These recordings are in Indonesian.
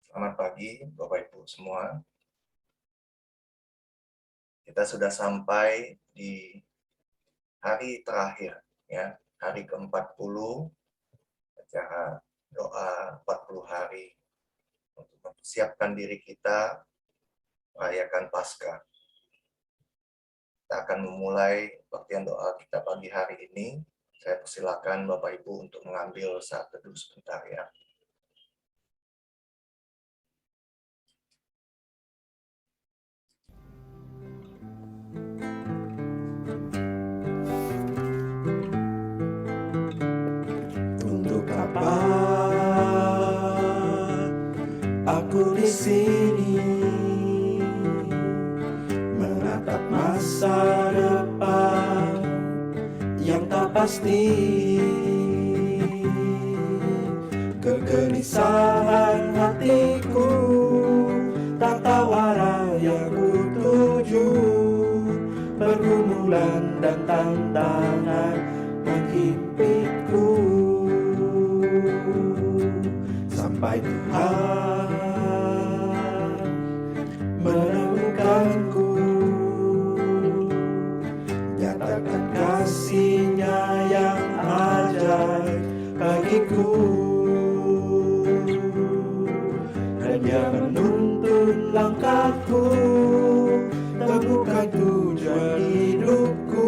Selamat pagi Bapak Ibu semua. Kita sudah sampai di hari terakhir, ya, hari ke-40 acara doa 40 hari untuk mempersiapkan diri kita merayakan Paskah. Kita akan memulai bagian doa kita pagi hari ini. Saya persilakan Bapak Ibu untuk mengambil saat teduh sebentar, ya. Untuk apa aku di sini menatap masa depan yang tak pasti, kegelisahan hatiku tak tahu arah yang ku tuju, pergumulan dan tantangan menghimpiku, sampai Tuhan menemukanku, nyatakan kasih-Nya yang ajaib bagiku. Hanya menuntun langkahku, temukan tujuan hidupku,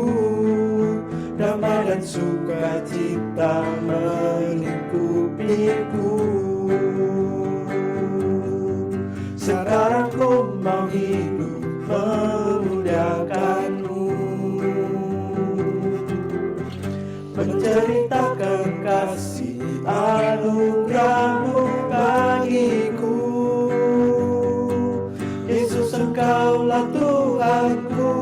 damai dan sukacita melingkupiku. Sekarang ku mau hidup memuliakan-Mu, menceritakan kasih anugerah-Mu bagiku. Yesus, Engkaulah Tuhanku,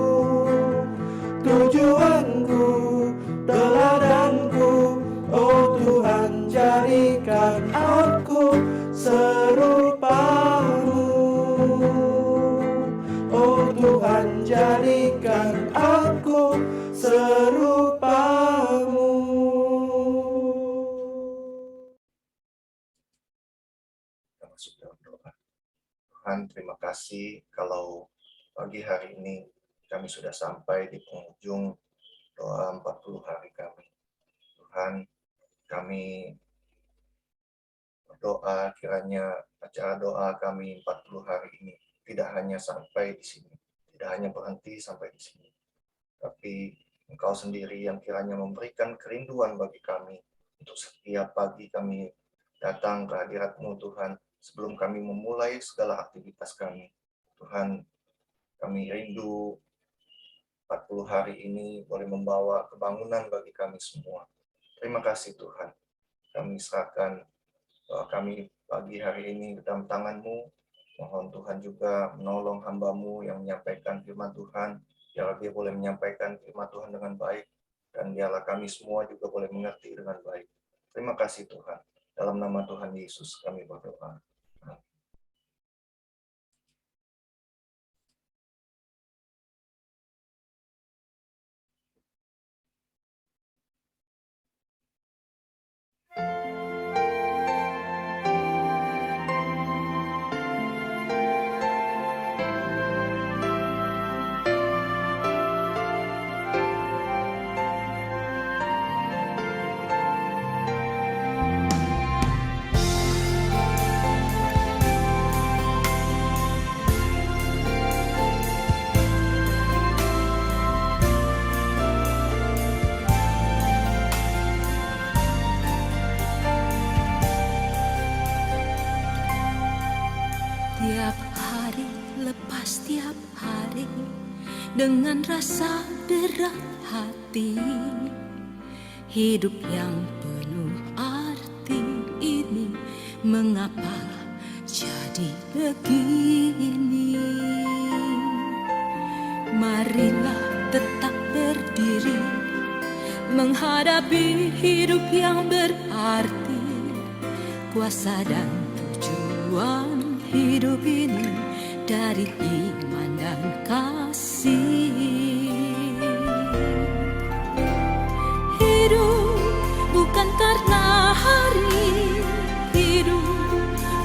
tujuanku, teladanku. Oh Tuhan, jadikan aku serupa-Mu. Oh Tuhan, jadikan aku serupa-Mu. Kita masuk dalam doa. Tuhan, terima kasih kalau pagi hari ini kami sudah sampai di penghujung doa 40 hari kami. Tuhan, kami berdoa kiranya acara doa kami 40 hari ini tidak hanya sampai di sini, tidak hanya berhenti sampai di sini, tapi Engkau sendiri yang kiranya memberikan kerinduan bagi kami untuk setiap pagi kami datang ke hadirat-Mu, Tuhan, sebelum kami memulai segala aktivitas kami. Tuhan, kami rindu 40 hari ini boleh membawa kebangunan bagi kami semua. Terima kasih Tuhan. Kami serahkan doa kami pagi hari ini ke dalam tangan-Mu. Mohon Tuhan juga menolong hamba-Mu yang menyampaikan firman Tuhan, biarlah dia boleh menyampaikan firman Tuhan dengan baik, dan biarlah kami semua juga boleh mengerti dengan baik. Terima kasih Tuhan. Dalam nama Tuhan Yesus kami berdoa. Tiap hari lepas tiap hari, dengan rasa berat hati, hidup yang penuh arti ini mengapa jadi begini? Marilah tetap berdiri menghadapi hidup yang berarti. Kuasa dan tujuan hidup ini dari iman dan kasih. Hidup bukan karena hari, hidup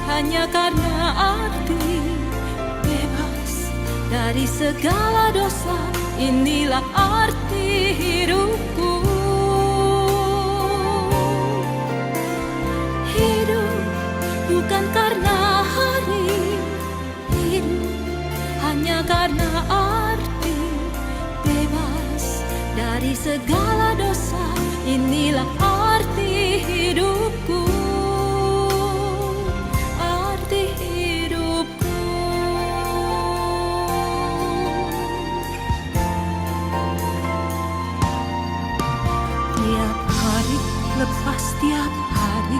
hanya karena arti, bebas dari segala dosa, inilah arti hidupku. Hidup bukan karena hari, hidup hanya karena arti, bebas dari segala dosa, inilah arti hidupku. Arti hidupku. Tiap hari lepas tiap hari,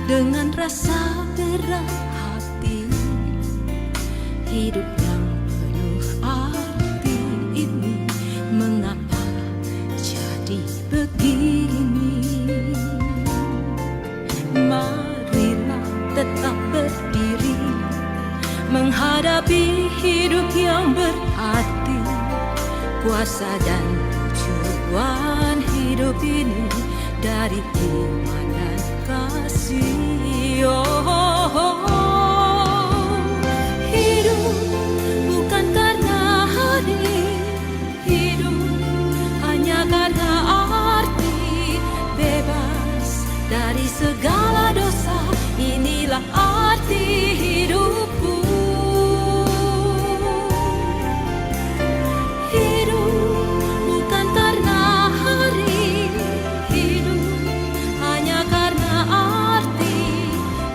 dengan rasa berat hati, hidup yang penuh arti ini, mengapa jadi begini? Marilah tetap berdiri, menghadapi hidup yang berarti, kuasa dan tujuan hidup ini dari iman dan kasih. Hidup bukan karena hari, hidup hanya karena arti, bebas dari segala dosa, inilah arti hidupku. Hidup bukan karena hari, hidup hanya karena arti,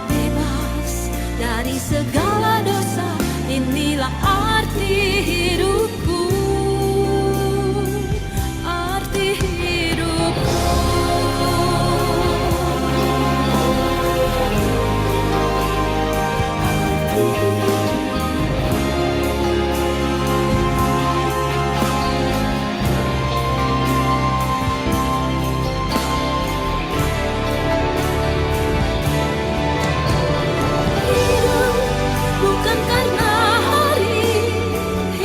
bebas dari segala dosa, inilah arti hidupku. Arti hidupku. Hidup bukan karena hari,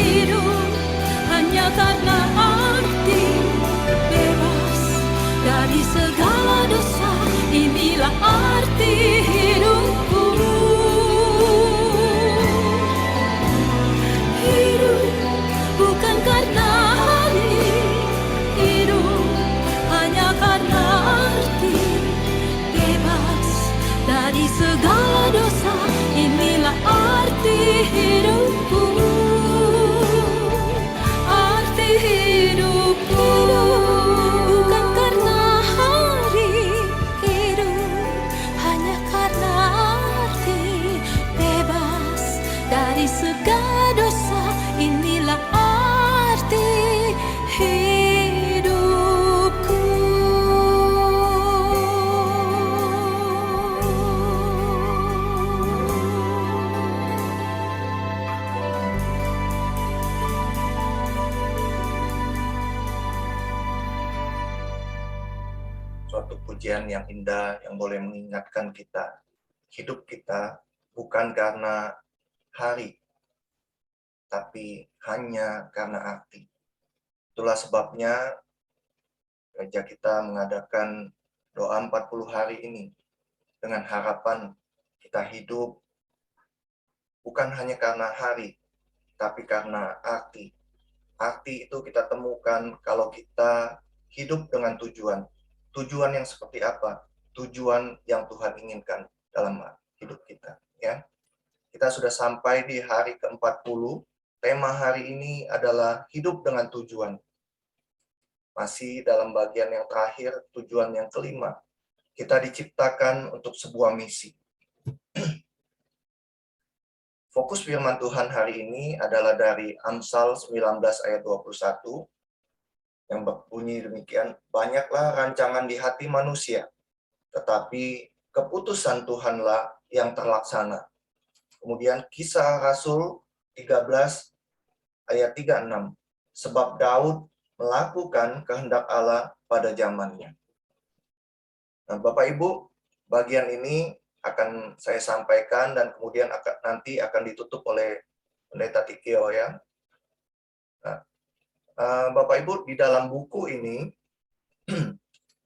hidup hanya karena arti, bebas dari segala dosa, inilah arti hidupku. Hidup bukan karena hari, hidup hanya karena arti, bebas dari segala dosa, inilah arti hidupku. Arti hidupku. Bukan karena hari, hidup hanya karena arti, bebas dari segala dosa, inilah arti hidupku. Suatu pujian yang indah yang boleh mengingatkan kita, hidup kita bukan karena hari, tapi hanya karena arti. Itulah sebabnya gereja kita mengadakan doa 40 hari ini dengan harapan kita hidup bukan hanya karena hari, tapi karena arti. Arti itu kita temukan kalau kita hidup dengan tujuan. Tujuan yang seperti apa? Tujuan yang Tuhan inginkan dalam hidup kita. Ya, kita sudah sampai di hari ke-40. Tema hari ini adalah hidup dengan tujuan. Masih dalam bagian yang terakhir, tujuan yang kelima. Kita diciptakan untuk sebuah misi. Fokus firman Tuhan hari ini adalah dari Amsal 19 ayat 21 yang berbunyi demikian, banyaklah rancangan di hati manusia, tetapi keputusan Tuhanlah yang terlaksana. Kemudian Kisah Rasul 13 ayat 36, sebab Daud melakukan kehendak Allah pada zamannya. Nah, Bapak Ibu, bagian ini akan saya sampaikan dan kemudian nanti akan ditutup oleh Pendeta Tikio ya. Nah, Bapak Ibu, di dalam buku ini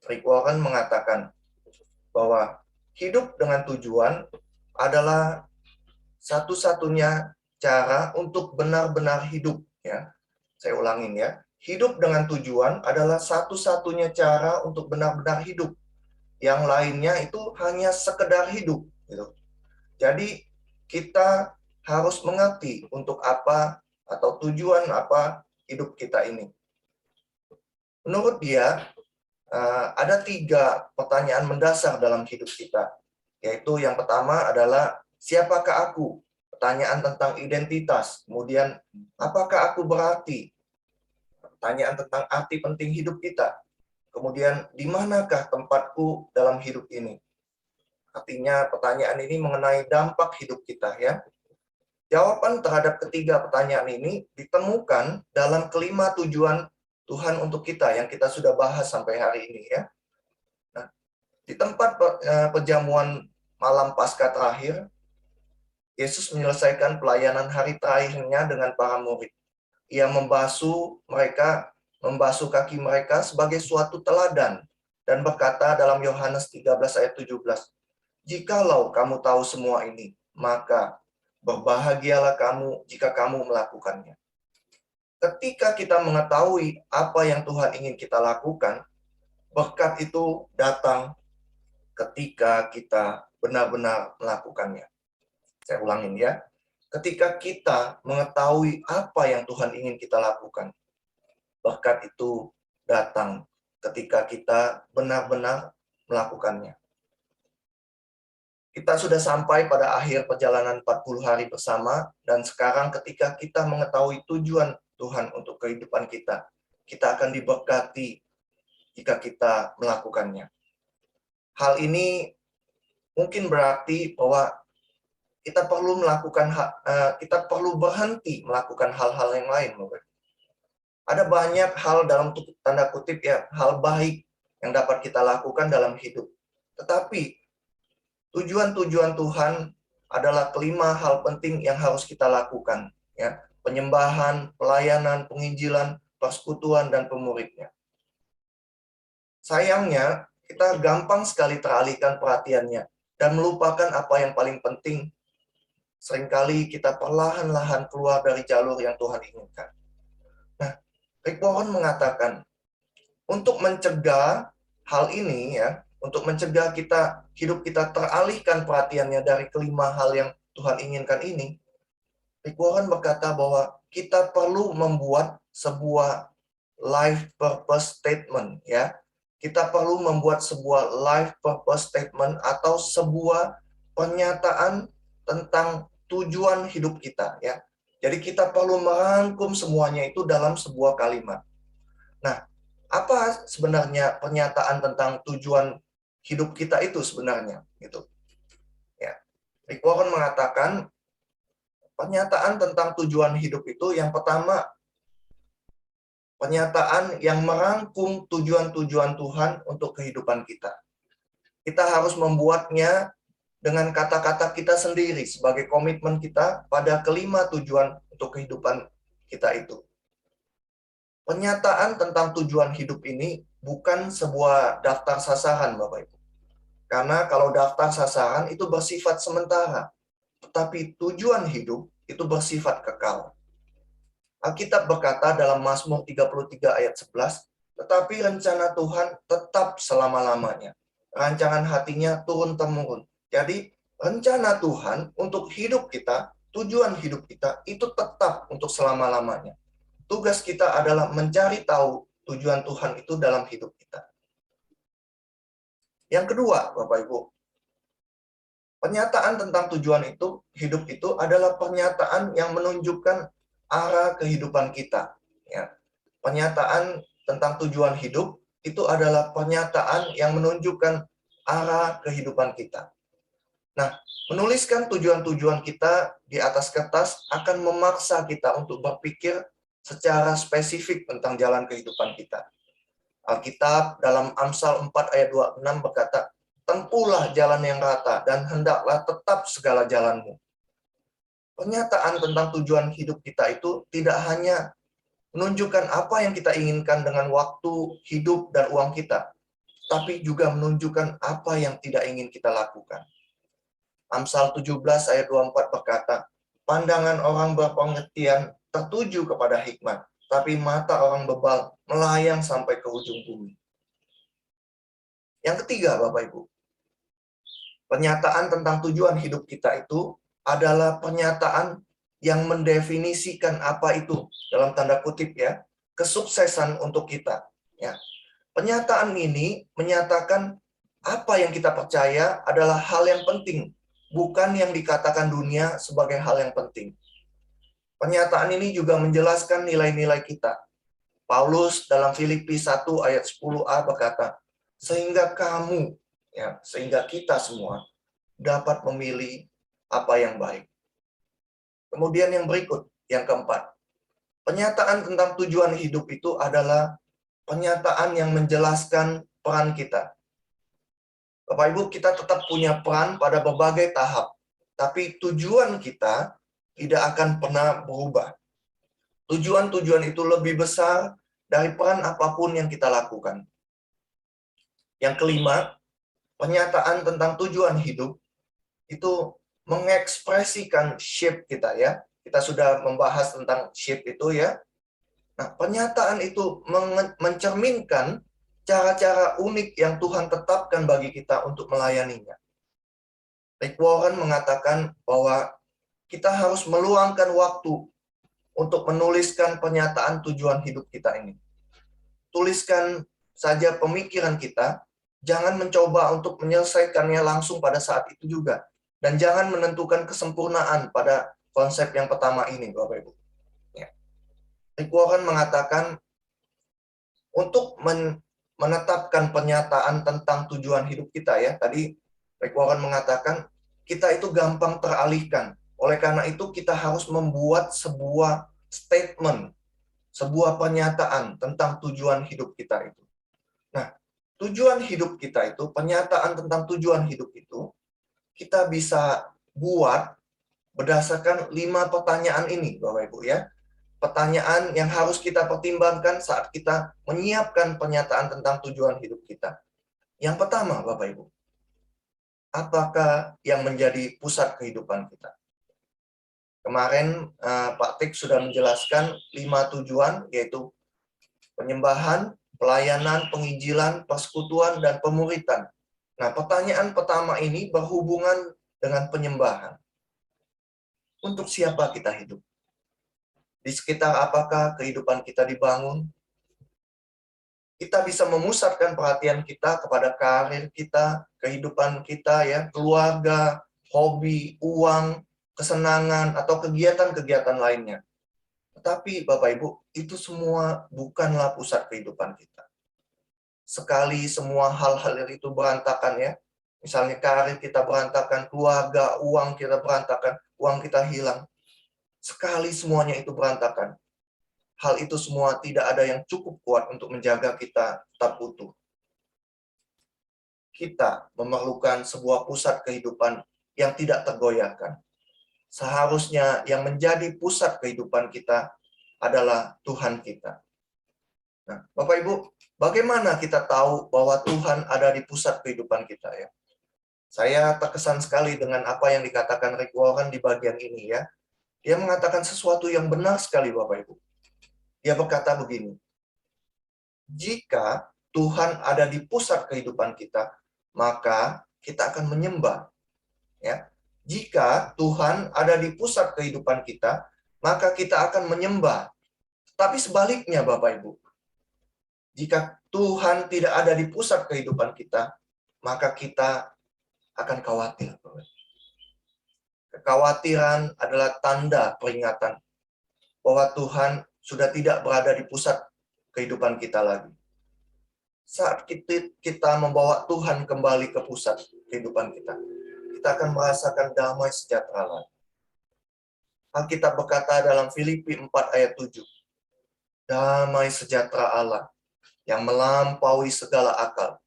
Rick Warren mengatakan bahwa hidup dengan tujuan adalah satu-satunya cara untuk benar-benar hidup, ya. Saya ulangin ya. Hidup dengan tujuan adalah satu-satunya cara untuk benar-benar hidup. Yang lainnya itu hanya sekedar hidup, gitu. Jadi kita harus mengerti untuk apa atau tujuan apa hidup kita ini. Menurut dia, ada 3 pertanyaan mendasar dalam hidup kita. Yaitu yang pertama adalah, siapakah aku? Pertanyaan tentang identitas. Kemudian, apakah aku berarti? Pertanyaan tentang arti penting hidup kita. Kemudian, di manakah tempatku dalam hidup ini? Artinya, pertanyaan ini mengenai dampak hidup kita, ya. Jawaban terhadap ketiga pertanyaan ini ditemukan dalam kelima tujuan Tuhan untuk kita yang kita sudah bahas sampai hari ini, ya. Nah, di tempat perjamuan malam Paskah terakhir, Yesus menyelesaikan pelayanan hari terakhirnya dengan para murid. Ia membasuh kaki mereka sebagai suatu teladan dan berkata dalam Yohanes 13 ayat 17, "Jikalau kamu tahu semua ini, maka berbahagialah kamu jika kamu melakukannya." Ketika kita mengetahui apa yang Tuhan ingin kita lakukan, berkat itu datang ketika kita benar-benar melakukannya. Saya ulangin ya. Ketika kita mengetahui apa yang Tuhan ingin kita lakukan, berkat itu datang ketika kita benar-benar melakukannya. Kita sudah sampai pada akhir perjalanan 40 hari bersama, dan sekarang ketika kita mengetahui tujuan Tuhan untuk kehidupan kita, kita akan diberkati jika kita melakukannya. Hal ini mungkin berarti bahwa kita perlu berhenti melakukan hal-hal yang lain. Ada banyak hal dalam tanda kutip ya, hal baik yang dapat kita lakukan dalam hidup. Tetapi tujuan-tujuan Tuhan adalah kelima hal penting yang harus kita lakukan, ya. Penyembahan, pelayanan, penginjilan, persekutuan, dan pemuridnya. Sayangnya, kita gampang sekali teralihkan perhatiannya dan melupakan apa yang paling penting. Seringkali kita perlahan-lahan keluar dari jalur yang Tuhan inginkan. Nah, Rick Warren mengatakan, untuk mencegah hal ini, ya, untuk mencegah hidup kita teralihkan perhatiannya dari kelima hal yang Tuhan inginkan ini, Rick Warren berkata bahwa kita perlu membuat sebuah life purpose statement, ya. Kita perlu membuat sebuah life purpose statement atau sebuah pernyataan tentang tujuan hidup kita, ya. Jadi kita perlu merangkum semuanya itu dalam sebuah kalimat. Nah, apa sebenarnya pernyataan tentang tujuan hidup kita itu sebenarnya, gitu. Ya. Rick Warren mengatakan pernyataan tentang tujuan hidup itu yang pertama, pernyataan yang merangkum tujuan-tujuan Tuhan untuk kehidupan kita. Kita harus membuatnya dengan kata-kata kita sendiri sebagai komitmen kita pada kelima tujuan untuk kehidupan kita itu. Pernyataan tentang tujuan hidup ini bukan sebuah daftar sasaran, Bapak Ibu. Karena kalau daftar sasaran itu bersifat sementara, tetapi tujuan hidup itu bersifat kekal. Alkitab berkata dalam Mazmur 33 ayat 11, tetapi rencana Tuhan tetap selama-lamanya. Rancangan hatinya turun-temurun. Jadi, rencana Tuhan untuk hidup kita, tujuan hidup kita, itu tetap untuk selama-lamanya. Tugas kita adalah mencari tahu tujuan Tuhan itu dalam hidup kita. Yang kedua, Bapak Ibu, pernyataan tentang tujuan hidup itu adalah pernyataan yang menunjukkan arah kehidupan kita. Ya. Pernyataan tentang tujuan hidup itu adalah pernyataan yang menunjukkan arah kehidupan kita. Nah, menuliskan tujuan-tujuan kita di atas kertas akan memaksa kita untuk berpikir secara spesifik tentang jalan kehidupan kita. Alkitab dalam Amsal 4 ayat 26 berkata, tempuhlah jalan yang rata dan hendaklah tetap segala jalanmu. Pernyataan tentang tujuan hidup kita itu tidak hanya menunjukkan apa yang kita inginkan dengan waktu, hidup, dan uang kita, tapi juga menunjukkan apa yang tidak ingin kita lakukan. Amsal 17 ayat 24 berkata, pandangan orang berpengertian tertuju kepada hikmat, tapi mata orang bebal melayang sampai ke ujung bumi. Yang ketiga, Bapak Ibu, pernyataan tentang tujuan hidup kita itu adalah pernyataan yang mendefinisikan apa itu, dalam tanda kutip ya, kesuksesan untuk kita. Ya. Pernyataan ini menyatakan apa yang kita percaya adalah hal yang penting, bukan yang dikatakan dunia sebagai hal yang penting. Pernyataan ini juga menjelaskan nilai-nilai kita. Paulus dalam Filipi 1 ayat 10a berkata, sehingga kamu, ya, sehingga kita semua dapat memilih apa yang baik. Kemudian yang berikut, yang keempat. Pernyataan tentang tujuan hidup itu adalah pernyataan yang menjelaskan peran kita. Bapak Ibu, kita tetap punya peran pada berbagai tahap, tapi tujuan kita tidak akan pernah berubah. Tujuan-tujuan itu lebih besar dari peran apapun yang kita lakukan. Yang kelima, pernyataan tentang tujuan hidup itu mengekspresikan shape kita ya. Kita sudah membahas tentang shape itu ya. Nah, pernyataan itu mencerminkan cara-cara unik yang Tuhan tetapkan bagi kita untuk melayaninya. Rick Warren mengatakan bahwa kita harus meluangkan waktu untuk menuliskan pernyataan tujuan hidup kita ini. Tuliskan saja pemikiran kita, jangan mencoba untuk menyelesaikannya langsung pada saat itu juga. Dan jangan menentukan kesempurnaan pada konsep yang pertama ini, Bapak Ibu. Ya. Rick Warren mengatakan, untuk menetapkan pernyataan tentang tujuan hidup kita ya, tadi Rick Warren mengatakan, kita itu gampang teralihkan. Oleh karena itu, kita harus membuat sebuah statement, sebuah pernyataan tentang tujuan hidup kita itu. Nah, tujuan hidup kita itu, pernyataan tentang tujuan hidup itu, kita bisa buat berdasarkan 5 pertanyaan ini, Bapak Ibu ya. Pertanyaan yang harus kita pertimbangkan saat kita menyiapkan pernyataan tentang tujuan hidup kita. Yang pertama, Bapak Ibu, apakah yang menjadi pusat kehidupan kita? Kemarin Pak Tik sudah menjelaskan 5 tujuan, yaitu penyembahan, pelayanan, penginjilan, persekutuan, dan pemuritan. Nah, pertanyaan pertama ini berhubungan dengan penyembahan. Untuk siapa kita hidup? Di sekitar apakah kehidupan kita dibangun? Kita bisa memusatkan perhatian kita kepada karir kita, kehidupan kita, ya, keluarga, hobi, uang, kesenangan, atau kegiatan-kegiatan lainnya. Tetapi Bapak Ibu, itu semua bukanlah pusat kehidupan kita. Sekali semua hal-hal itu berantakan ya, misalnya karir kita berantakan, keluarga, uang kita berantakan, uang kita hilang. Sekali semuanya itu berantakan, hal itu semua tidak ada yang cukup kuat untuk menjaga kita tetap utuh. Kita memerlukan sebuah pusat kehidupan yang tidak tergoyahkan. Seharusnya yang menjadi pusat kehidupan kita adalah Tuhan kita. Nah, Bapak Ibu, bagaimana kita tahu bahwa Tuhan ada di pusat kehidupan kita ya? Saya terkesan sekali dengan apa yang dikatakan Rick Warren di bagian ini ya. Dia mengatakan sesuatu yang benar sekali Bapak Ibu. Dia berkata begini, jika Tuhan ada di pusat kehidupan kita, maka kita akan menyembah. Ya. Jika Tuhan ada di pusat kehidupan kita, maka kita akan menyembah. Tapi sebaliknya Bapak Ibu, jika Tuhan tidak ada di pusat kehidupan kita, maka kita akan khawatir. Kekhawatiran adalah tanda peringatan bahwa Tuhan sudah tidak berada di pusat kehidupan kita lagi. Saat kita membawa Tuhan kembali ke pusat kehidupan kita, kita akan merasakan damai sejahtera lagi. Alkitab berkata dalam Filipi 4 ayat 7, damai sejahtera Allah yang melampaui segala akal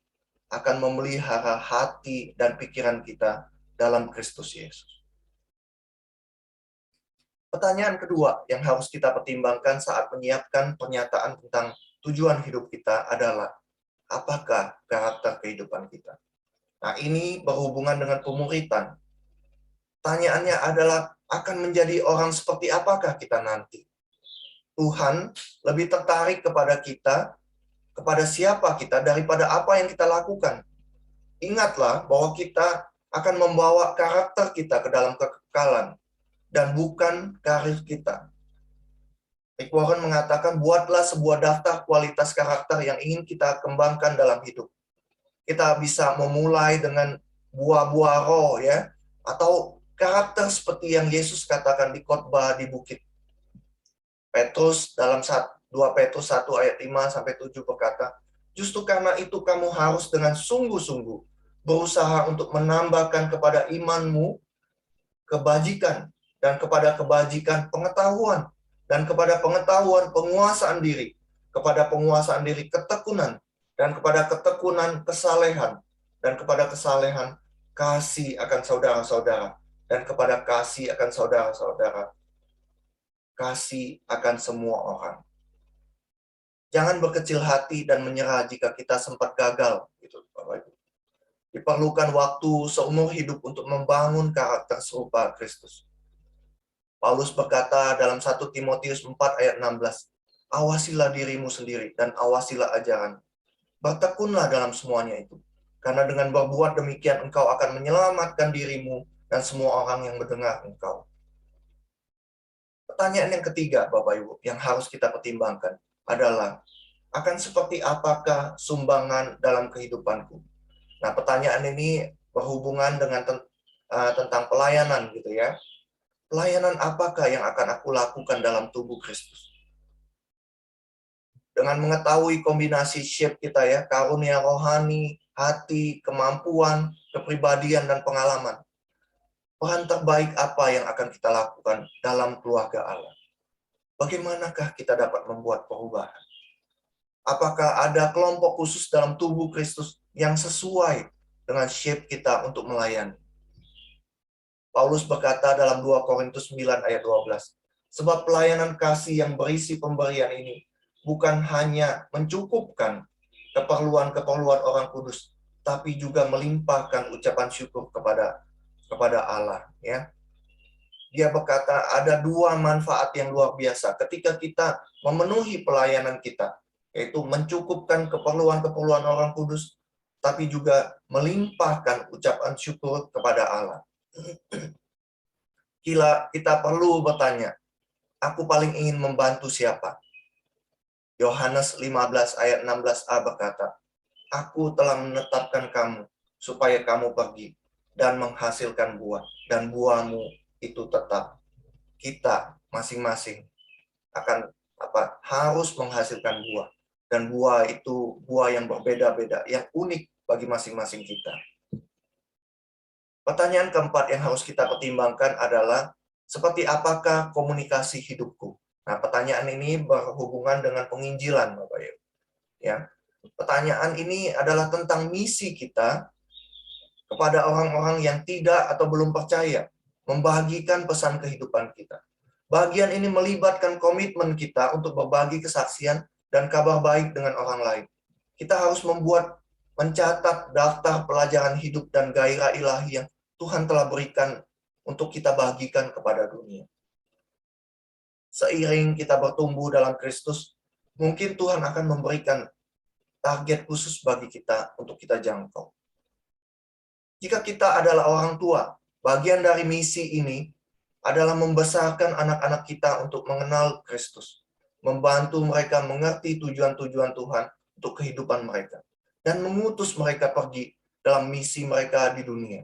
akan memelihara hati dan pikiran kita dalam Kristus Yesus. Pertanyaan kedua yang harus kita pertimbangkan saat menyiapkan pernyataan tentang tujuan hidup kita adalah, apakah karakter kehidupan kita? Nah, ini berhubungan dengan pemuritan. Pertanyaannya adalah, akan menjadi orang seperti apakah kita nanti? Tuhan lebih tertarik kepada kita, kepada siapa kita, daripada apa yang kita lakukan. Ingatlah bahwa kita akan membawa karakter kita ke dalam kekekalan, dan bukan karir kita. Rick Warren mengatakan, buatlah sebuah daftar kualitas karakter yang ingin kita kembangkan dalam hidup. Kita bisa memulai dengan buah-buah roh, ya, atau karakter seperti yang Yesus katakan di khotbah di bukit. Petrus dalam 2 Petrus 1 ayat 5-7 berkata, justru karena itu kamu harus dengan sungguh-sungguh berusaha untuk menambahkan kepada imanmu kebajikan, dan kepada kebajikan pengetahuan, dan kepada pengetahuan penguasaan diri, kepada penguasaan diri ketekunan, dan kepada ketekunan kesalehan, dan kepada kesalehan kasih akan saudara-saudara, dan kepada kasih akan saudara-saudara, kasih akan semua orang. Jangan berkecil hati dan menyerah jika kita sempat gagal, gitu, Bapak Ibu. Diperlukan waktu seumur hidup untuk membangun karakter serupa Kristus. Paulus berkata dalam 1 Timotius 4 ayat 16, awasilah dirimu sendiri dan awasilah ajaran. Bertekunlah dalam semuanya itu. Karena dengan berbuat demikian engkau akan menyelamatkan dirimu dan semua orang yang mendengar engkau. Pertanyaan yang ketiga, Bapak Ibu, yang harus kita pertimbangkan adalah, akan seperti apakah sumbangan dalam kehidupanku? Nah, pertanyaan ini berhubungan dengan tentang pelayanan, gitu ya. Pelayanan apakah yang akan aku lakukan dalam tubuh Kristus? Dengan mengetahui kombinasi shape kita, ya, karunia rohani, hati, kemampuan, kepribadian, dan pengalaman. Peran terbaik apa yang akan kita lakukan dalam keluarga Allah? Bagaimanakah kita dapat membuat perubahan? Apakah ada kelompok khusus dalam tubuh Kristus yang sesuai dengan shape kita untuk melayani? Paulus berkata dalam 2 Korintus 9 ayat 12, sebab pelayanan kasih yang berisi pemberian ini bukan hanya mencukupkan keperluan-keperluan orang kudus, tapi juga melimpahkan ucapan syukur kepada Allah, ya. Dia berkata ada 2 manfaat yang luar biasa ketika kita memenuhi pelayanan kita, yaitu mencukupkan keperluan-keperluan orang kudus, tapi juga melimpahkan ucapan syukur kepada Allah. Kita perlu bertanya, aku paling ingin membantu siapa? Yohanes 15 ayat 16a berkata, aku telah menetapkan kamu supaya kamu pergi dan menghasilkan buah, dan buahmu itu tetap. Kita masing-masing akan harus menghasilkan buah, dan buah itu buah yang berbeda-beda, yang unik bagi masing-masing kita. Pertanyaan keempat yang harus kita pertimbangkan adalah, seperti apakah komunikasi hidupku? Nah, pertanyaan ini berhubungan dengan penginjilan, Bapak Ibu. Ya, pertanyaan ini adalah tentang misi kita kepada orang-orang yang tidak atau belum percaya, membagikan pesan kehidupan kita. Bagian ini melibatkan komitmen kita untuk berbagi kesaksian dan kabar baik dengan orang lain. Kita harus mencatat daftar pelajaran hidup dan gairah ilahi yang Tuhan telah berikan untuk kita bagikan kepada dunia. Seiring kita bertumbuh dalam Kristus, mungkin Tuhan akan memberikan target khusus bagi kita untuk kita jangkau. Jika kita adalah orang tua, bagian dari misi ini adalah membesarkan anak-anak kita untuk mengenal Kristus, membantu mereka mengerti tujuan-tujuan Tuhan untuk kehidupan mereka, dan mengutus mereka pergi dalam misi mereka di dunia.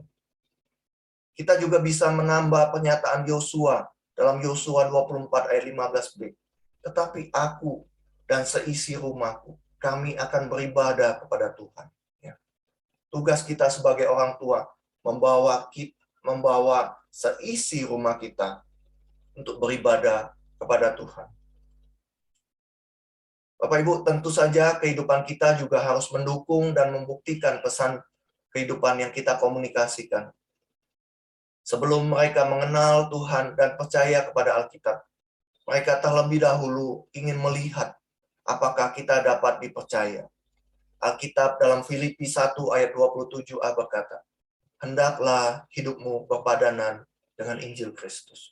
Kita juga bisa menambah pernyataan Yosua dalam Yosua 24 ayat 15b. Tetapi aku dan seisi rumahku, kami akan beribadah kepada Tuhan. Ya. Tugas kita sebagai orang tua membawa seisi rumah kita untuk beribadah kepada Tuhan. Bapak Ibu, tentu saja kehidupan kita juga harus mendukung dan membuktikan pesan kehidupan yang kita komunikasikan. Sebelum mereka mengenal Tuhan dan percaya kepada Alkitab, mereka terlebih dahulu ingin melihat apakah kita dapat dipercaya. Alkitab dalam Filipi 1 ayat 27a berkata, hendaklah hidupmu berpadanan dengan Injil Kristus.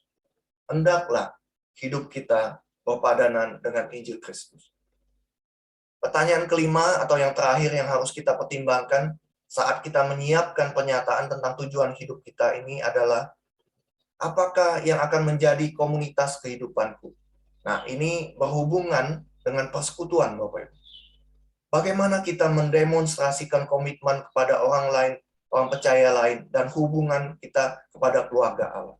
Hendaklah hidup kita berpadanan dengan Injil Kristus. Pertanyaan kelima atau yang terakhir yang harus kita pertimbangkan saat kita menyiapkan pernyataan tentang tujuan hidup kita ini adalah, apakah yang akan menjadi komunitas kehidupanku? Nah, ini berhubungan dengan persekutuan, Bapak Ibu. Bagaimana kita mendemonstrasikan komitmen kepada orang lain, orang percaya lain, dan hubungan kita kepada keluarga Allah.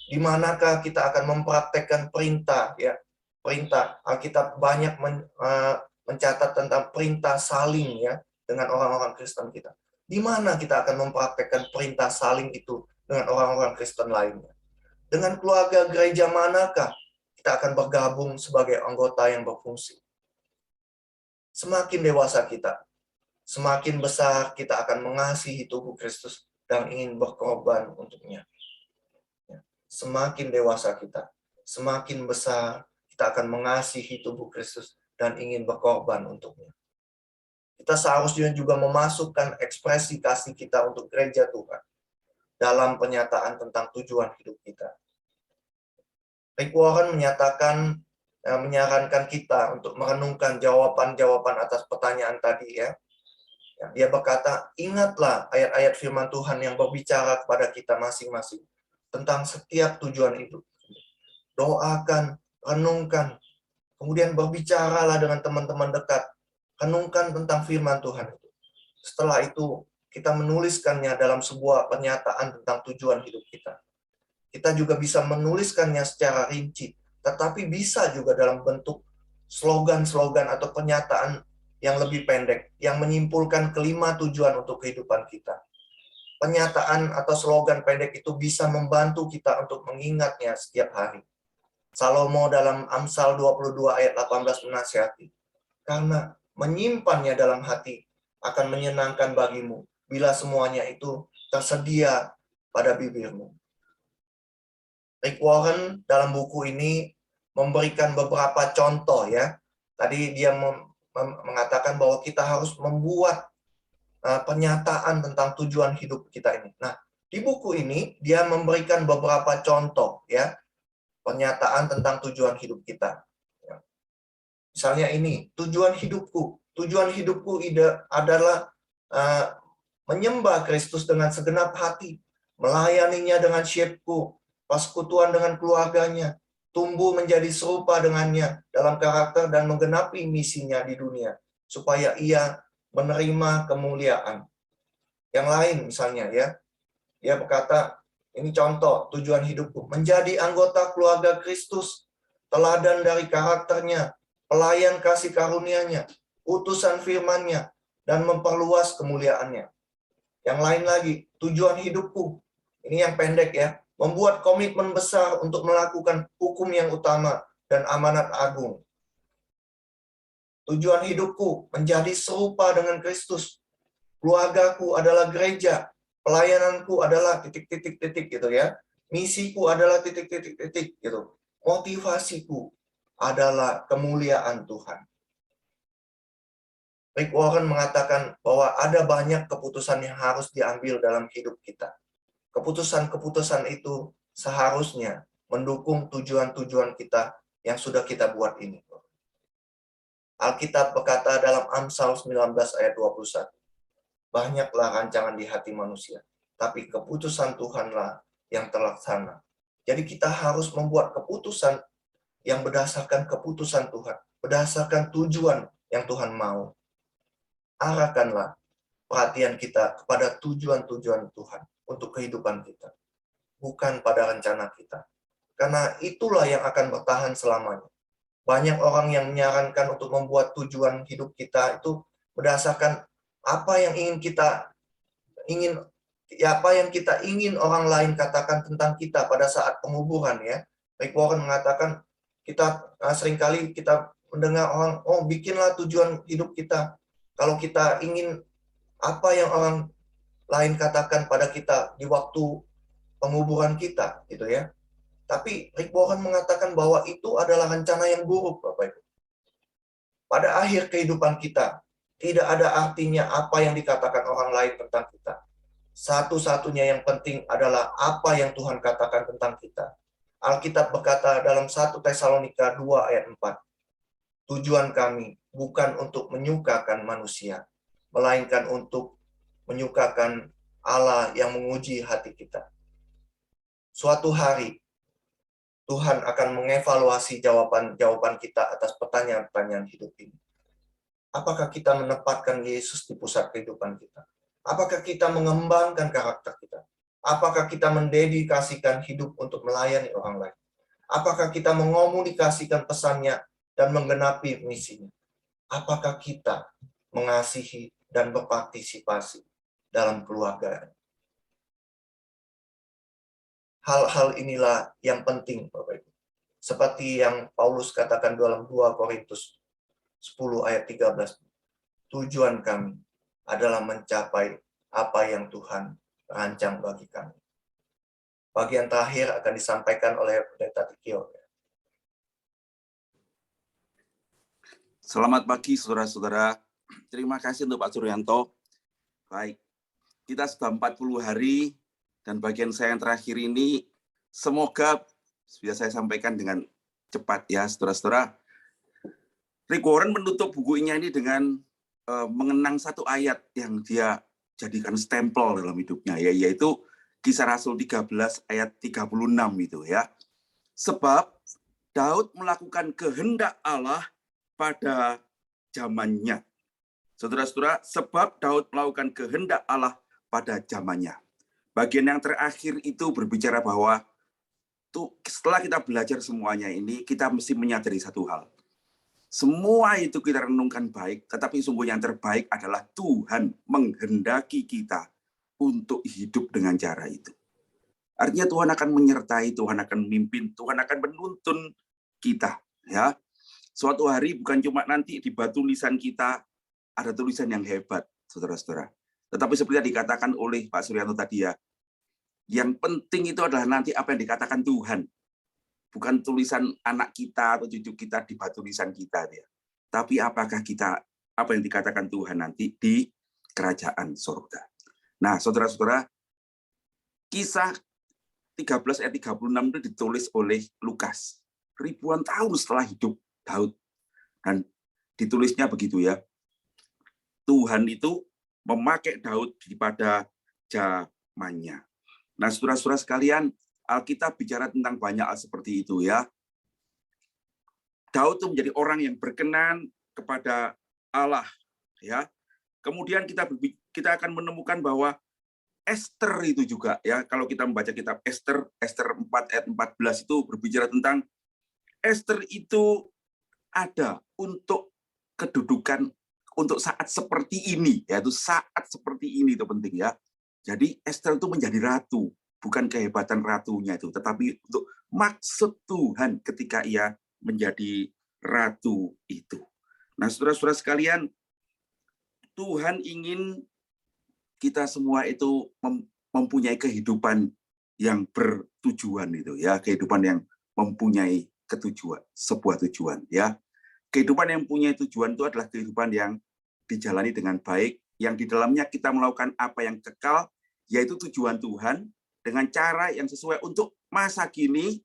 Di manakah kita akan mempraktekkan perintah, ya, perintah. Alkitab banyak mencatat tentang perintah saling, ya, dengan orang-orang Kristen kita. Di mana kita akan mempraktekkan perintah saling itu dengan orang-orang Kristen lainnya? Dengan keluarga gereja manakah kita akan bergabung sebagai anggota yang berfungsi? Semakin dewasa kita, semakin besar kita akan mengasihi tubuh Kristus dan ingin berkorban untuknya. Semakin dewasa kita, semakin besar kita akan mengasihi tubuh Kristus dan ingin berkorban untuknya. Kita seharusnya juga memasukkan ekspresi kasih kita untuk gereja Tuhan dalam pernyataan tentang tujuan hidup kita. Rick Warren menyarankan kita untuk merenungkan jawaban-jawaban atas pertanyaan tadi, ya. Dia berkata, ingatlah ayat-ayat firman Tuhan yang berbicara kepada kita masing-masing tentang setiap tujuan hidup. Doakan, renungkan, kemudian berbicaralah dengan teman-teman dekat. Renungkan tentang firman Tuhan itu. Setelah itu, kita menuliskannya dalam sebuah pernyataan tentang tujuan hidup kita. Kita juga bisa menuliskannya secara rinci, tetapi bisa juga dalam bentuk slogan-slogan atau pernyataan yang lebih pendek, yang menyimpulkan kelima tujuan untuk kehidupan kita. Pernyataan atau slogan pendek itu bisa membantu kita untuk mengingatnya setiap hari. Salomo dalam Amsal 22 ayat 18 menasihati, karena menyimpannya dalam hati akan menyenangkan bagimu bila semuanya itu tersedia pada bibirmu. Rick Warren dalam buku ini memberikan beberapa contoh, ya. Tadi dia mengatakan bahwa kita harus membuat pernyataan tentang tujuan hidup kita ini. Nah, di buku ini dia memberikan beberapa contoh, ya, pernyataan tentang tujuan hidup kita. Misalnya ini, tujuan hidupku. Tujuan hidupku adalah menyembah Kristus dengan segenap hati, melayaninya dengan syirku, persekutuan dengan keluarganya, tumbuh menjadi serupa dengannya dalam karakter dan menggenapi misinya di dunia, supaya ia menerima kemuliaan. Yang lain misalnya, ya, dia berkata, ini contoh tujuan hidupku, menjadi anggota keluarga Kristus, teladan dari karakternya, pelayan kasih karunia-Nya, utusan firman-Nya, dan memperluas kemuliaannya. Yang lain lagi, tujuan hidupku, ini yang pendek, ya, membuat komitmen besar untuk melakukan hukum yang utama dan amanat agung. Tujuan hidupku menjadi serupa dengan Kristus. Keluargaku adalah gereja, pelayananku adalah titik-titik-titik gitu, ya. Misiku adalah titik-titik-titik gitu. Motivasiku adalah kemuliaan Tuhan. Rick Warren mengatakan bahwa ada banyak keputusan yang harus diambil dalam hidup kita. Keputusan-keputusan itu seharusnya mendukung tujuan-tujuan kita yang sudah kita buat ini. Alkitab berkata dalam Amsal 19 ayat 21, banyaklah rancangan di hati manusia, tapi keputusan Tuhanlah yang terlaksana. Jadi kita harus membuat keputusan yang berdasarkan keputusan Tuhan, berdasarkan tujuan yang Tuhan mau. Arahkanlah perhatian kita kepada tujuan-tujuan Tuhan untuk kehidupan kita, bukan pada rencana kita. Karena itulah yang akan bertahan selamanya. Banyak orang yang menyarankan untuk membuat tujuan hidup kita itu berdasarkan apa yang kita ingin orang lain katakan tentang kita pada saat penguburan, ya. Rick Warren mengatakan kita seringkali kita mendengar orang, oh bikinlah tujuan hidup kita. Kalau kita ingin apa yang orang lain katakan pada kita di waktu penguburan kita, gitu, ya. Tapi Rick Warren mengatakan bahwa itu adalah rencana yang buruk, Bapak Ibu. Pada akhir kehidupan kita, tidak ada artinya apa yang dikatakan orang lain tentang kita. Satu-satunya yang penting adalah apa yang Tuhan katakan tentang kita. Alkitab berkata dalam 1 Tesalonika 2 ayat 4, tujuan kami bukan untuk menyukakan manusia, melainkan untuk menyukakan Allah yang menguji hati kita. Suatu hari, Tuhan akan mengevaluasi jawaban-jawaban kita atas pertanyaan-pertanyaan hidup ini. Apakah kita menempatkan Yesus di pusat kehidupan kita? Apakah kita mengembangkan karakter kita? Apakah kita mendedikasikan hidup untuk melayani orang lain? Apakah kita mengomunikasikan pesannya dan menggenapi misinya? Apakah kita mengasihi dan berpartisipasi dalam keluarga? Hal-hal inilah yang penting, Bapak Ibu. Seperti yang Paulus katakan dalam 2 Korintus 10 ayat 13. Tujuan kami adalah mencapai apa yang Tuhan rancang bagi kami. Bagian terakhir akan disampaikan oleh Pendeta Tikio. Selamat pagi, saudara-saudara. Terima kasih untuk Pak Suryanto. Baik, kita sudah 40 hari, dan bagian saya yang terakhir ini, semoga bisa saya sampaikan dengan cepat ya, saudara-saudara. Rick Warren menutup bukunya ini dengan mengenang satu ayat yang dia jadikan stempel dalam hidupnya, yaitu Kisah Rasul 13 ayat 36 itu ya. Sebab Daud melakukan kehendak Allah pada zamannya. Saudara-saudara, sebab Daud melakukan kehendak Allah pada zamannya. Bagian yang terakhir itu berbicara bahwa setelah kita belajar semuanya ini, kita mesti menyadari satu hal. Semua itu kita renungkan baik, tetapi sungguh yang terbaik adalah Tuhan menghendaki kita untuk hidup dengan cara itu. Artinya Tuhan akan menyertai, Tuhan akan memimpin, Tuhan akan menuntun kita. Ya, suatu hari bukan cuma nanti di batu lisan kita ada tulisan yang hebat, saudara-saudara. Tetapi seperti yang dikatakan oleh Pak Suryanto tadi ya, yang penting itu adalah nanti apa yang dikatakan Tuhan. Bukan tulisan anak kita atau cucu kita di batu lisan kita dia. Tapi apakah kita, apa yang dikatakan Tuhan nanti di kerajaan surga. Nah, saudara-saudara, Kisah 13 ayat 36 itu ditulis oleh Lukas. Ribuan tahun setelah hidup Daud. Dan ditulisnya begitu ya. Tuhan itu memakai Daud pada zamannya. Nah, saudara-saudara sekalian, Alkitab bicara tentang banyak hal seperti itu ya. Daud itu menjadi orang yang berkenan kepada Allah ya. Kemudian kita akan menemukan bahwa Esther itu juga ya, kalau kita membaca kitab Esther 4 ayat 14 itu berbicara tentang Esther itu ada untuk kedudukan untuk saat seperti ini, yaitu saat seperti ini itu penting ya. Jadi Esther itu menjadi ratu, bukan kehebatan ratunya itu, tetapi untuk maksud Tuhan ketika ia menjadi ratu itu. Nah, saudara-saudara sekalian, Tuhan ingin kita semua itu mempunyai kehidupan yang bertujuan itu ya, kehidupan yang mempunyai sebuah tujuan ya. Kehidupan yang mempunyai tujuan itu adalah kehidupan yang dijalani dengan baik, yang di dalamnya kita melakukan apa yang kekal, yaitu tujuan Tuhan dengan cara yang sesuai untuk masa kini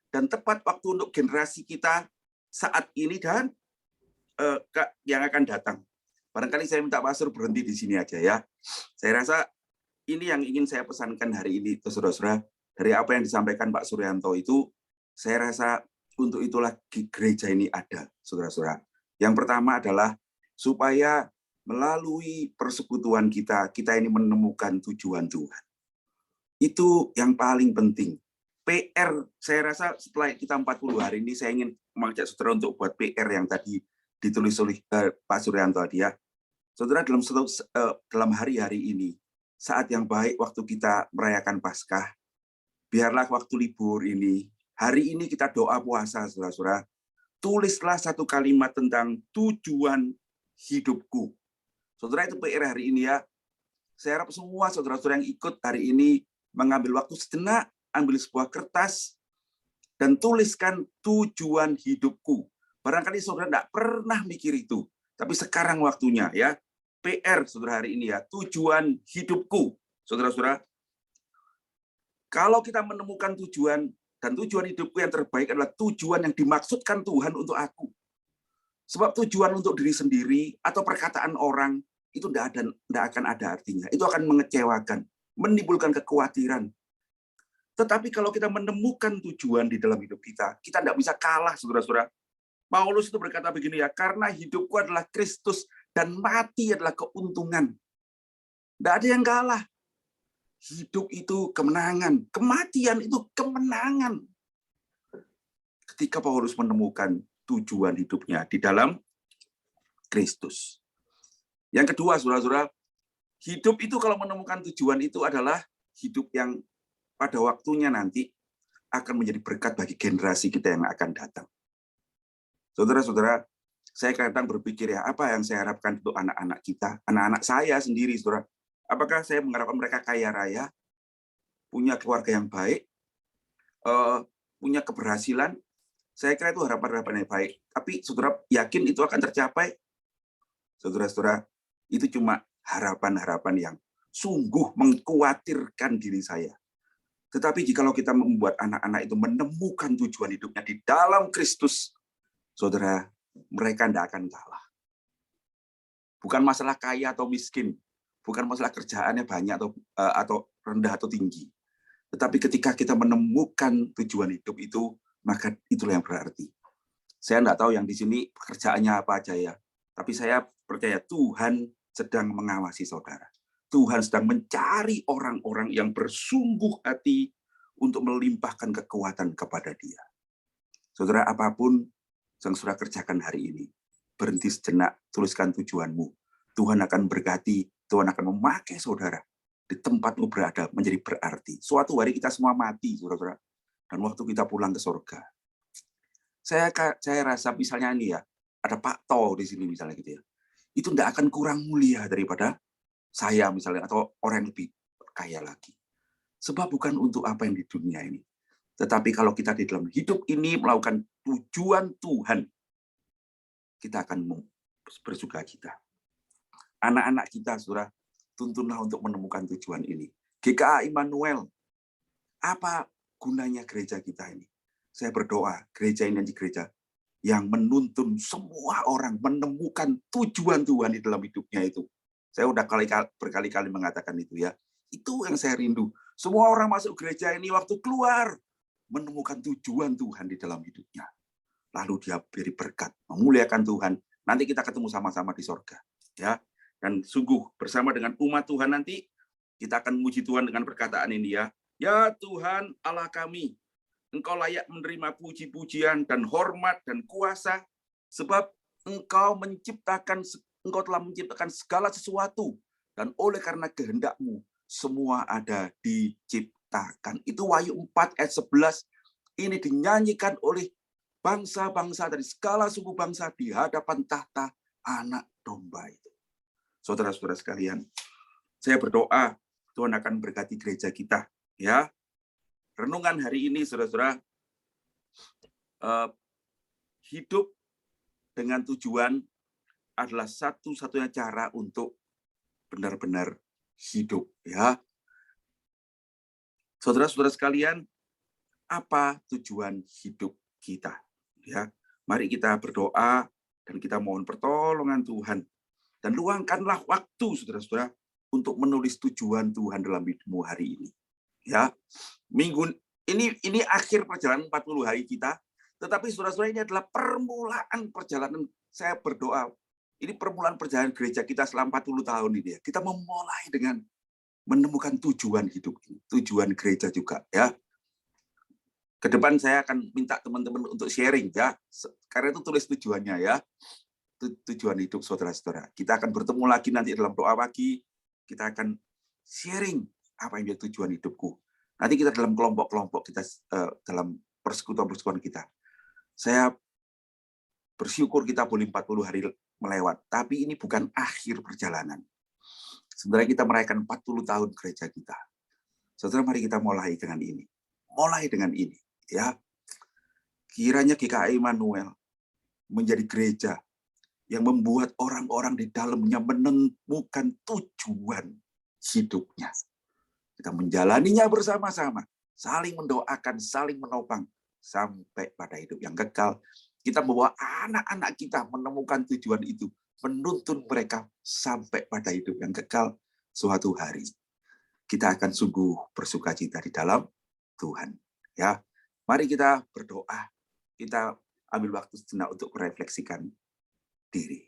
dan tepat waktu untuk generasi kita saat ini dan yang akan datang. Barangkali saya minta Pak Sur berhenti di sini aja ya. Saya rasa ini yang ingin saya pesankan hari ini, saudara-saudara. Dari apa yang disampaikan Pak Suryanto itu, saya rasa untuk itulah gereja ini ada, saudara-saudara. Yang pertama adalah supaya melalui persekutuan kita ini menemukan tujuan Tuhan. Itu yang paling penting. PR, saya rasa setelah kita 40 hari ini, saya ingin mengajak saudara untuk buat PR yang tadi ditulis oleh Pak Suryanto tadi ya. Saudara, dalam hari-hari ini, saat yang baik waktu kita merayakan Paskah, biarlah waktu libur ini, hari ini kita doa puasa, saudara-saudara, tulislah satu kalimat tentang tujuan hidupku. Saudara, itu PR hari ini ya. Saya harap semua saudara-saudara yang ikut hari ini mengambil waktu sejenak, ambil sebuah kertas, dan tuliskan tujuan hidupku. Barangkali saudara tidak pernah mikir itu, tapi sekarang waktunya ya. PR saudara hari ini ya, tujuan hidupku. Saudara-saudara, kalau kita menemukan tujuan, dan tujuan hidupku yang terbaik adalah tujuan yang dimaksudkan Tuhan untuk aku. Sebab tujuan untuk diri sendiri atau perkataan orang itu tidak akan ada artinya. Itu akan mengecewakan, menimbulkan kekhawatiran. Tetapi kalau kita menemukan tujuan di dalam hidup kita tidak bisa kalah, saudara-saudara. Paulus itu berkata begini ya, karena hidupku adalah Kristus dan mati adalah keuntungan. Tidak ada yang kalah. Hidup itu kemenangan, kematian itu kemenangan. Ketika Paulus menemukan tujuan hidupnya di dalam Kristus. Yang kedua, saudara-saudara, hidup itu kalau menemukan tujuan itu adalah hidup yang pada waktunya nanti akan menjadi berkat bagi generasi kita yang akan datang. Saudara-saudara, saya kadang berpikir ya, apa yang saya harapkan untuk anak-anak kita, anak-anak saya sendiri, saudara. Apakah saya mengharapkan mereka kaya raya, punya keluarga yang baik, punya keberhasilan? Saya kira itu harapan-harapan yang baik. Tapi saudara yakin itu akan tercapai? Saudara-saudara, itu cuma harapan-harapan yang sungguh mengkhawatirkan diri saya. Tetapi jikalau kita membuat anak-anak itu menemukan tujuan hidupnya di dalam Kristus, saudara, mereka tidak akan kalah. Bukan masalah kaya atau miskin, bukan masalah kerjaannya banyak atau rendah atau tinggi. Tetapi ketika kita menemukan tujuan hidup itu, maka itulah yang berarti. Saya tidak tahu yang di sini pekerjaannya apa aja ya, tapi saya percaya Tuhan sedang mengawasi saudara. Tuhan sedang mencari orang-orang yang bersungguh hati untuk melimpahkan kekuatan kepada Dia. Saudara, apapun yang sudah kerjakan hari ini, berhenti sejenak, tuliskan tujuanmu. Tuhan akan berkati, Tuhan akan memakai saudara di tempatmu berada menjadi berarti. Suatu hari kita semua mati, saudara-saudara. Dan waktu kita pulang ke surga. Saya rasa misalnya ini ya, ada Pak To di sini misalnya gitu ya. Itu tidak akan kurang mulia daripada saya misalnya, atau orang yang lebih kaya lagi. Sebab bukan untuk apa yang di dunia ini. Tetapi kalau kita di dalam hidup ini melakukan tujuan Tuhan, kita akan bersukacita. Anak-anak kita, saudara, tuntunlah untuk menemukan tujuan ini. GKA Immanuel, apa gunanya gereja kita ini? Saya berdoa, gereja ini menjadi gereja yang menuntun semua orang menemukan tujuan Tuhan di dalam hidupnya itu. Saya udah berkali-kali mengatakan itu ya. Itu yang saya rindu. Semua orang masuk gereja ini waktu keluar menemukan tujuan Tuhan di dalam hidupnya. Lalu dia beri berkat, memuliakan Tuhan. Nanti kita ketemu sama-sama di sorga. Ya. Dan sungguh bersama dengan umat Tuhan nanti, kita akan memuji Tuhan dengan perkataan ini ya. Ya Tuhan Allah kami, Engkau layak menerima puji-pujian dan hormat dan kuasa, sebab Engkau telah menciptakan segala sesuatu, dan oleh karena kehendak-Mu, semua ada diciptakan. Itu Wahyu 4 ayat 11, ini dinyanyikan oleh bangsa-bangsa dari segala suku bangsa di hadapan tahta anak domba itu. Saudara-saudara sekalian, saya berdoa Tuhan akan berkati gereja kita. Ya, renungan hari ini, saudara-saudara, hidup dengan tujuan adalah satu-satunya cara untuk benar-benar hidup. Ya, saudara-saudara sekalian, apa tujuan hidup kita? Ya, mari kita berdoa dan kita mohon pertolongan Tuhan. Dan luangkanlah waktu, saudara-saudara, untuk menulis tujuan Tuhan dalam hidupmu hari ini. Ya, minggu ini akhir perjalanan 40 hari kita, tetapi saudara-saudara ini adalah permulaan perjalanan. Saya berdoa, ini permulaan perjalanan gereja kita selama 40 tahun ini ya. Kita memulai dengan menemukan tujuan hidup ini, tujuan gereja juga ya. Ke depan saya akan minta teman-teman untuk sharing ya. Karena itu tulis tujuannya ya. Tujuan hidup saudara-saudara. Kita akan bertemu lagi nanti dalam doa pagi. Kita akan sharing apa yang menjadi tujuan hidupku. Nanti kita dalam kelompok-kelompok kita, dalam persekutuan-persekutuan kita. Saya bersyukur kita boleh 40 hari melewat. Tapi ini bukan akhir perjalanan. Sebenarnya kita merayakan 40 tahun gereja kita. Saudara, mari kita mulai dengan ini. Mulai dengan ini. Ya, kiranya GKA Immanuel menjadi gereja yang membuat orang-orang di dalamnya menemukan tujuan hidupnya. Kita menjalaninya bersama-sama, saling mendoakan, saling menopang, sampai pada hidup yang kekal. Kita membawa anak-anak kita menemukan tujuan itu, menuntun mereka sampai pada hidup yang kekal suatu hari. Kita akan sungguh bersukacita di dalam Tuhan. Ya, mari kita berdoa. Kita ambil waktu sejenak untuk merefleksikan diri.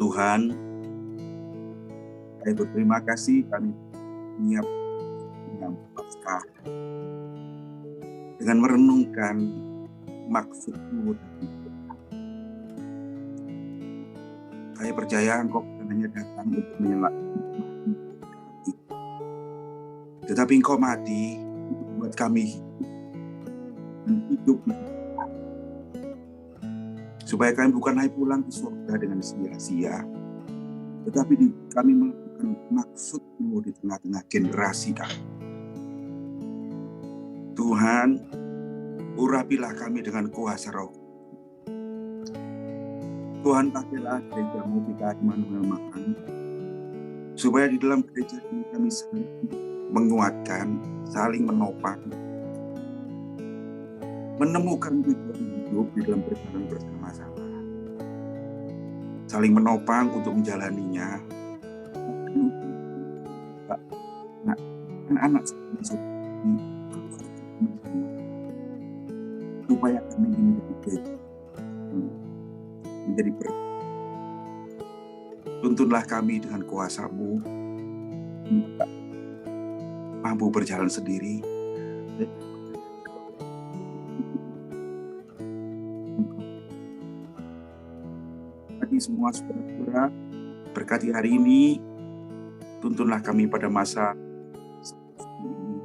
Tuhan, saya berterima kasih kami menyiap dengan Paskah dengan merenungkan maksud-Mu. Saya percaya Engkau bukan hanya datang untuk menyelamatkan kami, tetapi Engkau mati untuk membuat kami hidup supaya kami bukan hanya pulang ke surga dengan sia-sia, tetapi kami melakukan maksud-Mu di tengah-tengah generasi kami. Tuhan, urapilah kami dengan kuasa Roh. Tuhan, pakailah gereja-Mu PKI Immanuel Malang, supaya di dalam gereja ini kami saling menguatkan, saling menopang, menemukan tujuan hidup di dalam perjalanan bersama-sama, saling menopang untuk menjalaninya. Anak-anak supaya kami menjadi berkat. Tuntunlah kami dengan kuasa-Mu, mampu berjalan sendiri. Semua saudara-saudara, berkati hari ini, tuntunlah kami pada masa seperti ini,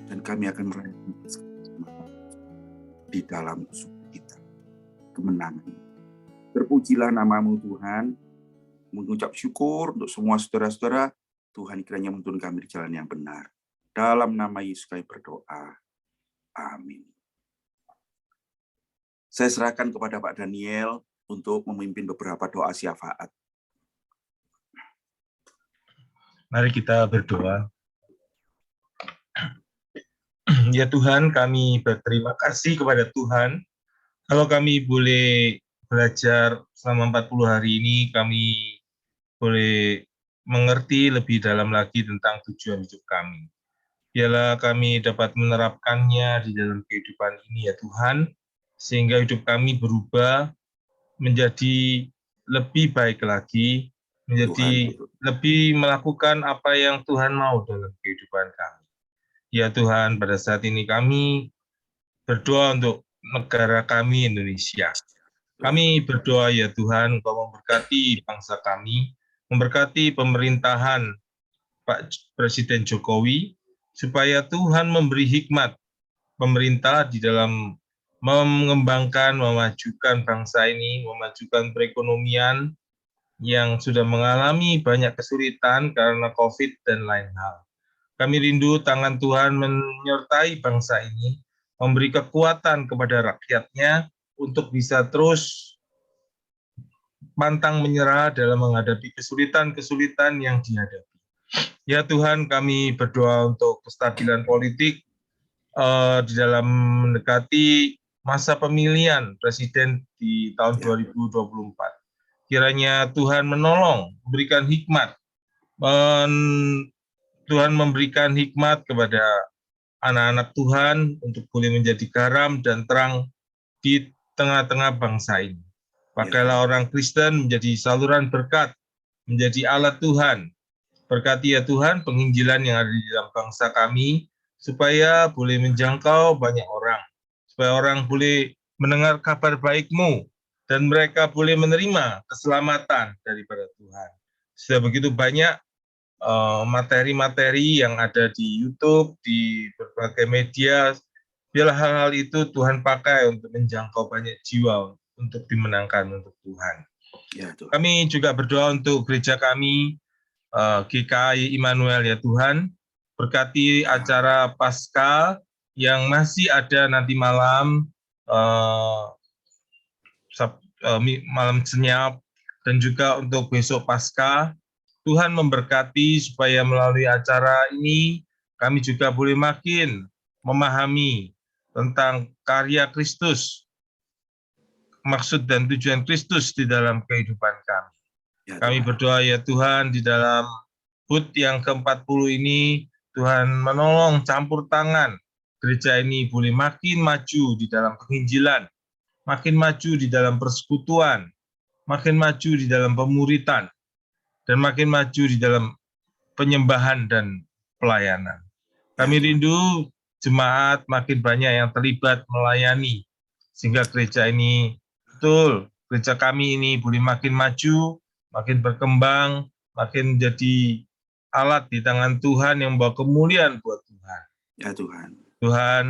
dan kami akan merayakan di dalam sukacita kemenangan. Terpujilah nama-Mu Tuhan, mengucap syukur untuk semua saudara-saudara. Tuhan kiranya menuntun kami di jalan yang benar. Dalam nama Yesus kami berdoa. Amin. Saya serahkan kepada Pak Daniel untuk memimpin beberapa doa syafaat. Mari kita berdoa. Ya Tuhan, kami berterima kasih kepada Tuhan. Kalau kami boleh belajar selama 40 hari ini, kami boleh mengerti lebih dalam lagi tentang tujuan hidup kami. Biarlah kami dapat menerapkannya di dalam kehidupan ini ya Tuhan, sehingga hidup kami berubah menjadi lebih baik lagi, menjadi lebih melakukan apa yang Tuhan mau dalam kehidupan kami. Ya Tuhan, pada saat ini kami berdoa untuk negara kami Indonesia. Kami berdoa ya Tuhan, Engkau memberkati bangsa kami, memberkati pemerintahan Pak Presiden Jokowi, supaya Tuhan memberi hikmat pemerintah di dalam mengembangkan, memajukan bangsa ini, memajukan perekonomian yang sudah mengalami banyak kesulitan karena COVID dan lain hal. Kami rindu tangan Tuhan menyertai bangsa ini, memberi kekuatan kepada rakyatnya untuk bisa terus pantang menyerah dalam menghadapi kesulitan-kesulitan yang dihadapi. Ya Tuhan, kami berdoa untuk kestabilan politik di dalam mendekati masa pemilihan presiden di tahun 2024. Kiranya Tuhan menolong, memberikan hikmat. Tuhan memberikan hikmat kepada anak-anak Tuhan untuk boleh menjadi garam dan terang di tengah-tengah bangsa ini. Pakailah orang Kristen menjadi saluran berkat, menjadi alat Tuhan, Berkati ya Tuhan penginjilan yang ada di dalam bangsa kami, supaya boleh menjangkau banyak orang, supaya orang boleh mendengar kabar baik-Mu, dan mereka boleh menerima keselamatan daripada Tuhan. Sudah begitu banyak materi-materi yang ada di YouTube, di berbagai media, biarlah hal-hal itu Tuhan pakai untuk menjangkau banyak jiwa, untuk dimenangkan untuk Tuhan. Ya Tuhan. Kami juga berdoa untuk gereja kami, GKI Immanuel ya Tuhan, berkati acara Paskah yang masih ada nanti malam, malam senyap, dan juga untuk besok Paskah. Tuhan memberkati supaya melalui acara ini kami juga boleh makin memahami tentang karya Kristus, maksud dan tujuan Kristus di dalam kehidupan kami. Ya, Kami berdoa ya Tuhan, di dalam HUT yang ke-40 ini, Tuhan menolong campur tangan gereja ini boleh makin maju di dalam penginjilan, makin maju di dalam persekutuan, makin maju di dalam pemuritan, dan makin maju di dalam penyembahan dan pelayanan. Kami rindu jemaat makin banyak yang terlibat melayani, sehingga gereja ini, betul, gereja kami ini boleh makin maju, makin berkembang, makin menjadi alat di tangan Tuhan yang membawa kemuliaan buat Tuhan. Ya Tuhan. Tuhan,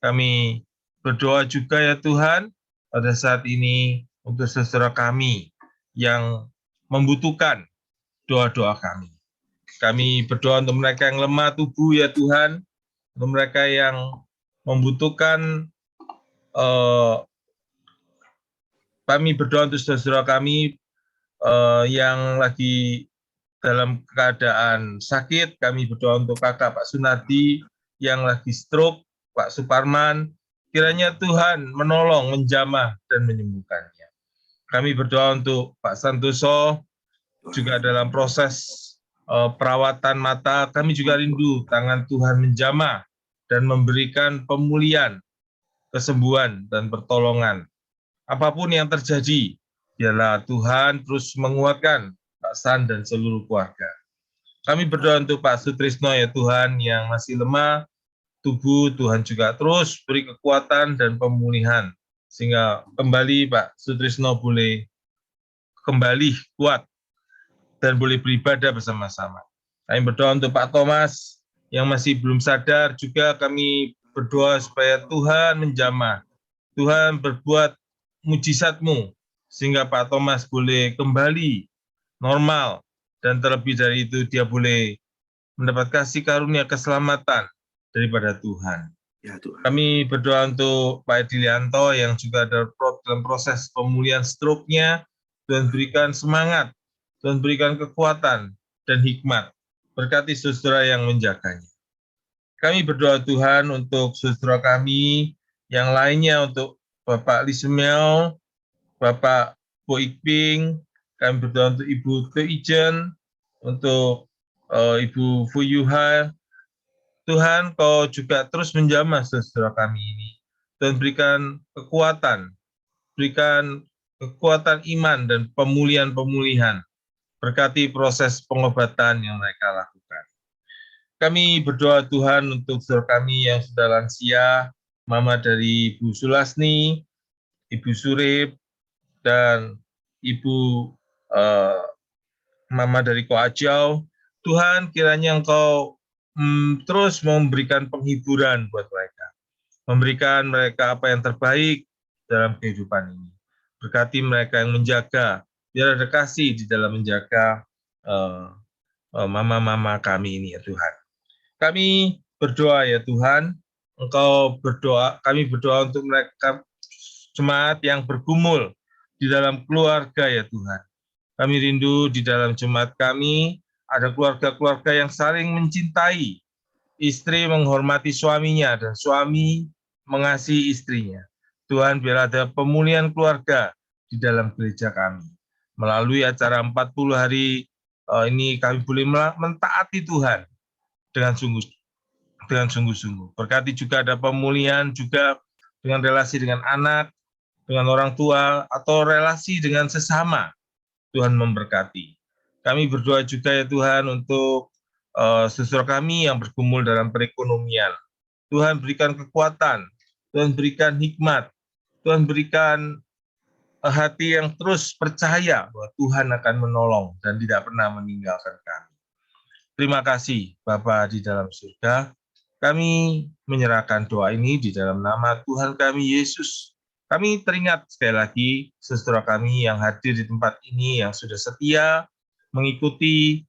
kami berdoa juga ya Tuhan, pada saat ini untuk saudara kami yang membutuhkan doa-doa kami. Kami berdoa untuk mereka yang lemah tubuh ya Tuhan, untuk mereka yang membutuhkan, kami berdoa untuk saudara kami yang lagi dalam keadaan sakit. Kami berdoa untuk kakak Pak Sunardi yang lagi stroke, Pak Suparman, kiranya Tuhan menolong, menjamah, dan menyembuhkannya. Kami berdoa untuk Pak Santoso, juga dalam proses perawatan mata. Kami juga rindu tangan Tuhan menjamah dan memberikan pemulihan, kesembuhan, dan pertolongan. Apapun yang terjadi, biarlah Tuhan terus menguatkan Pak San dan seluruh keluarga. Kami berdoa untuk Pak Sutrisno ya Tuhan yang masih lemah tubuh, Tuhan juga terus beri kekuatan dan pemulihan, sehingga kembali Pak Sutrisno boleh kembali kuat dan boleh beribadah bersama-sama. Kami berdoa untuk Pak Thomas yang masih belum sadar, juga kami berdoa supaya Tuhan menjamah, Tuhan berbuat mujizat-Mu, sehingga Pak Thomas boleh kembali normal, dan terlebih dari itu dia boleh mendapat kasih karunia keselamatan daripada Tuhan. Ya Tuhan. Kami berdoa untuk Pak Edilianto yang juga dalam proses pemulihan stroke-nya. Tuhan berikan semangat, Tuhan berikan kekuatan dan hikmat. Berkati saudara yang menjaganya. Kami berdoa Tuhan untuk saudara kami yang lainnya, untuk Bapak Lismel, Bapak Bo Ikping, kami berdoa untuk Ibu Teijen, untuk Ibu Fuyuha. Tuhan, Kau juga terus menjamah saudara kami ini. Tuhan berikan kekuatan iman dan pemulihan. Berkati proses pengobatan yang mereka lakukan. Kami berdoa Tuhan untuk saudara kami yang sudah lansia, Mama dari Ibu Sulasni, Ibu Surip, dan Ibu Mama dari Koajau. Tuhan, kiranya Engkau terus memberikan penghiburan buat mereka, memberikan mereka apa yang terbaik dalam kehidupan ini. Berkati mereka yang menjaga, biar ada kasih di dalam menjaga mama-mama kami ini ya Tuhan. Kami berdoa ya Tuhan, kami berdoa untuk mereka jemaat yang bergumul di dalam keluarga ya Tuhan. Kami rindu di dalam jemaat kami ada keluarga-keluarga yang saling mencintai, istri menghormati suaminya dan suami mengasihi istrinya. Tuhan, biar ada pemulihan keluarga di dalam gereja kami. Melalui acara 40 hari ini kami boleh mentaati Tuhan dengan sungguh-sungguh. Berkati juga ada pemulihan juga dengan relasi dengan anak, dengan orang tua, atau relasi dengan sesama. Tuhan memberkati. Kami berdoa juga ya Tuhan untuk saudara kami yang bergumul dalam perekonomian. Tuhan berikan kekuatan, Tuhan berikan hikmat, Tuhan berikan hati yang terus percaya bahwa Tuhan akan menolong dan tidak pernah meninggalkan kami. Terima kasih Bapa di dalam surga. Kami menyerahkan doa ini di dalam nama Tuhan kami Yesus. Kami teringat sekali lagi saudara kami yang hadir di tempat ini yang sudah setia mengikuti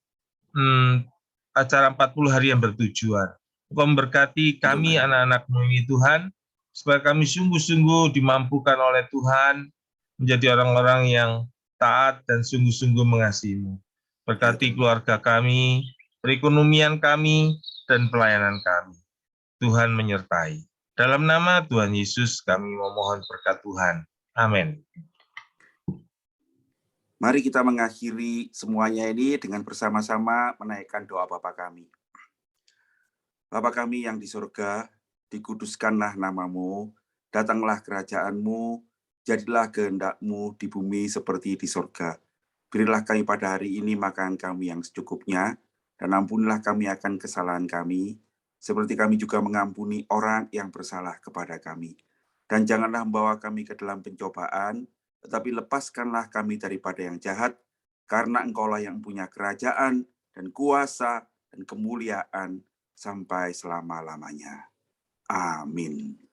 acara 40 hari yang bertujuan. Engkau memberkati kami anak-anak-Mu ini Tuhan, supaya kami sungguh-sungguh dimampukan oleh Tuhan menjadi orang-orang yang taat dan sungguh-sungguh mengasihi-Mu. Berkati keluarga kami, perekonomian kami, dan pelayanan kami. Tuhan menyertai. Dalam nama Tuhan Yesus kami memohon berkat Tuhan. Amin. Mari kita mengakhiri semuanya ini dengan bersama-sama menaikkan doa Bapa kami. Bapa kami yang di surga, dikuduskanlah nama-Mu, datanglah kerajaan-Mu, jadilah kehendak-Mu di bumi seperti di surga. Berilah kami pada hari ini makan kami yang secukupnya, dan ampunilah kami akan kesalahan kami, seperti kami juga mengampuni orang yang bersalah kepada kami. Dan janganlah membawa kami ke dalam pencobaan, tetapi lepaskanlah kami daripada yang jahat, karena Engkaulah yang punya kerajaan dan kuasa dan kemuliaan sampai selama-lamanya. Amin.